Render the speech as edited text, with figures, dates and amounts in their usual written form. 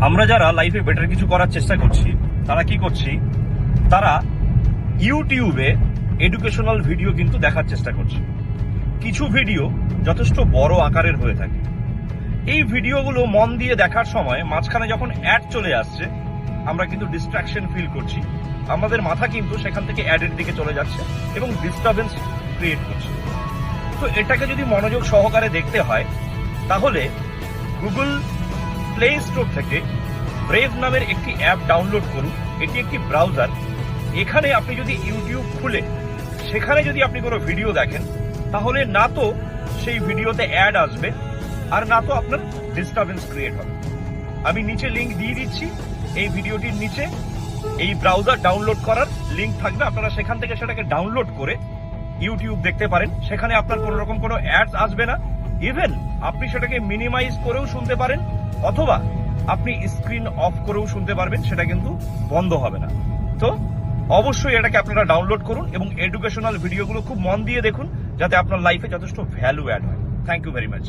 আমরা যারা লাইফে বেটার কিছু করার চেষ্টা করছি তারা কি করছি, তারা ইউটিউবে এডুকেশনাল ভিডিও কিন্তু দেখার চেষ্টা করছি। কিছু ভিডিও যথেষ্ট বড় আকারের হয়ে থাকে। এই ভিডিওগুলো মন দিয়ে দেখার সময় মাঝখানে যখন অ্যাড চলে আসছে, আমরা কিন্তু ডিস্ট্রাকশন ফিল করছি। আমাদের মাথা কিন্তু সেখান থেকে অ্যাডের দিকে চলে যাচ্ছে এবং ডিস্টারবেন্স ক্রিয়েট করছে। তো এটাকে যদি মনোযোগ সহকারে দেখতে হয়, তাহলে গুগল প্লে স্টোর থেকে ব্রেভ নামের একটি অ্যাপ ডাউনলোড করুন। এটি একটি ব্রাউজার। এখানে আপনি যদি ইউটিউব খুলে সেখানে যদি আপনি কোনো ভিডিও দেখেন, তাহলে না তো সেই ভিডিওতে অ্যাড আসবে, আর না তো আপনার ডিস্টারবেন্স ক্রিয়েট হবে। আমি নিচে লিংক দিয়ে দিচ্ছি, এই ভিডিওটির নিচে এই ব্রাউজার ডাউনলোড করার লিংক থাকবে। আপনারা সেখান থেকে সেটাকে ডাউনলোড করে ইউটিউব দেখতে পারেন। সেখানে আপনার কোনো রকম কোনো অ্যাডস আসবে না। ইভেন আপনি সেটাকে মিনিমাইজ করেও শুনতে পারেন, অথবা আপনি স্ক্রিন অফ করেও শুনতে পারবেন, সেটা কিন্তু বন্ধ হবে না। তো অবশ্যই এটাকে আপনারা ডাউনলোড করুন এবং এডুকেশনাল ভিডিওগুলো খুব মন দিয়ে দেখুন, যাতে আপনার লাইফে যথেষ্ট ভ্যালু অ্যাড হয়। Thank you very much.